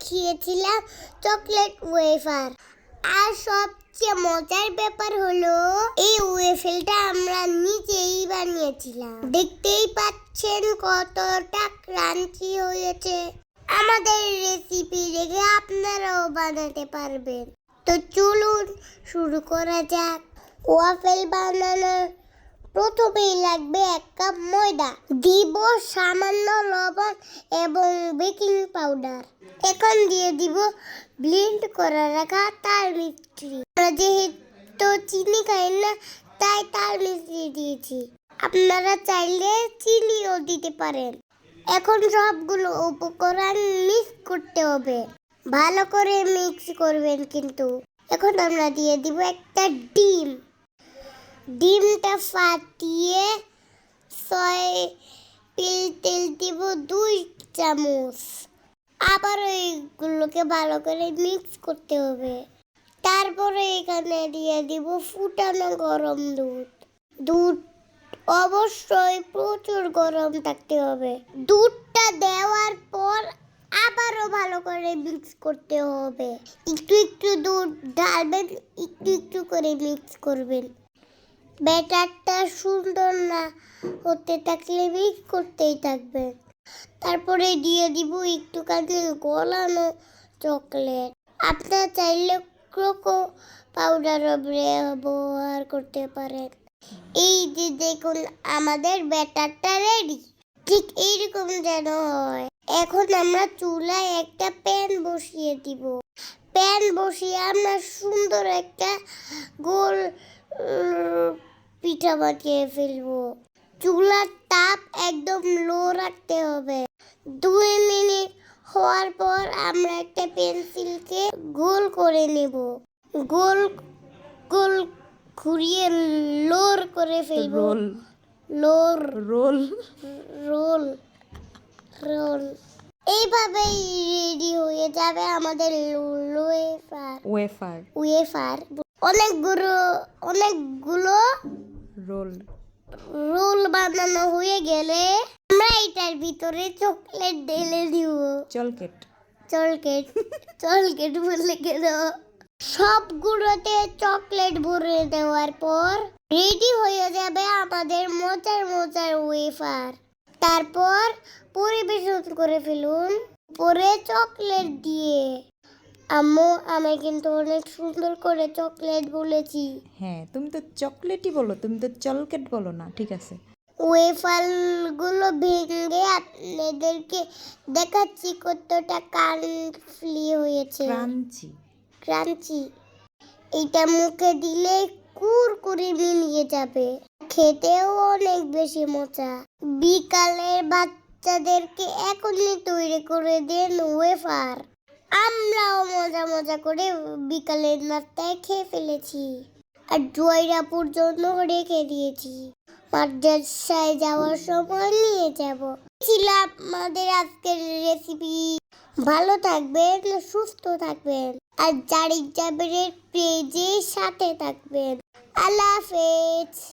খেয়েছিলাম chocolate wafer. আর সবচেয়ে মজার ব্যাপার হলো এই ওয়েফেলটা আমরা নিজেই বানিয়েছিলাম। দেখতেই পাচ্ছেন কতটা ক্রাঞ্চি হয়েছে। আমাদের রেসিপি দেখে আপনারাও বানাতে পারবেন। তো চলুন শুরু করা যাক। ওয়াফেল বানানোর প্রথমেই লাগবে 1 কাপ ময়দা, দিব সামান্য লবণ এবং বেকিং পাউডার। এখন দিয়ে দিব ব্লেন্ড করে রাখা তাল মিষ্টি। আমরা যেহেতু চিনি খাই না তাই তাল মিষ্টি দিয়েছি, আপনারা চাইলে চিনিও দিতে পারেন। এখন সবগুলো উপকরণ মিক্স করতে হবে, ভালো করে মিক্স করবেন কিন্তু। এখন আমরা দিয়ে দিব একটা ডিম। ডিমটা ফাটিয়ে সয়াবিন তেল দিব 2 চামচ। আবার এইগুলোকে ভালো করে মিক্স করতে হবে। তারপরে এখানে দিয়ে দিব ফুটানো গরম দুধ। দুধ অবশ্যই প্রচুর গরম থাকতে হবে। দুধটা দেওয়ার পর আবারও ভালো করে মিক্স করতে হবে। একটু একটু দুধ ঢালবেন, একটু একটু করে মিক্স করবেন। ব্যাটারটা সুন্দর না হতে থাকলে মিক্স করতেই থাকবেন। তারপরে দিয়ে দিব একটুখানি গলানো চকলেট। আপনারা চাইলে কোকো পাউডারও ব্যবহার করতে পারেন। এই যে দেখুন আমাদের ব্যাটারটা রেডি। ঠিক এইরকম যেন হয়। এখন আমরা চুলায় একটা প্যান বসিয়ে দিব। প্যান বসিয়ে আমরা সুন্দর একটা গোল পিঠা বানিয়ে ফেলবো। চুলার তাপ একদম লো রাখতে হবে। 2 মিনিট হওয়ার পর আমরা একটা পেন্সিলকে গোল করে নেব। গোল গোল ঘুরিয়ে লোর করে ফেলবো। রোল রোল রোল এইভাবেই রেডি হয়ে যাবে আমাদের ওয়েফার। অনেকগুলো রোল বানানো হয়ে গেলে আমরা এটার ভিতরে চকলেট ঢেলে দিব। চকলেট বলে গেল। সবগুলোতে চকলেট ভরে দেওয়ার পর রেডি হয়ে যাবে আমাদের মজার ওয়েফার। তারপর পরিবেশন করে ফেলুন উপরে চকলেট দিয়ে। আম্মু, আমি কিন্তু অনেক সুন্দর করে চকলেট বলেছি। হ্যাঁ, তুমি তো চকলেটই বলো, তুমি তো চলকেট বলো না। ঠিক আছে। ওয়েফারগুলো ভেঙে আপনাদেরকে দেখাচ্ছি কতটা ক্রাঞ্চি হয়েছে। ক্রাঞ্চি। এটা মুখে দিলে কুরকুরে মিলিয়ে যাবে। খেতেও অনেক বেশি মজা। বিকালের বাচ্চাদেরকে এখনই তৈরি করে দেন ওয়েফার। আমরাও মজা করে বিকালের নাস্তায় খেয়ে ফেলেছি। আর জয়রাপুর জন্য রেখে দিয়েছি। মাদ্রাসায় যাওয়ার সময় নিয়ে যাব। ছিল আমাদের আজকের রেসিপি। ভালো থাকবেন, সুস্থ থাকবেন আর জারিক জাবেরের পেজের সাথে থাকবেন। আল্লাহ হাফেজ।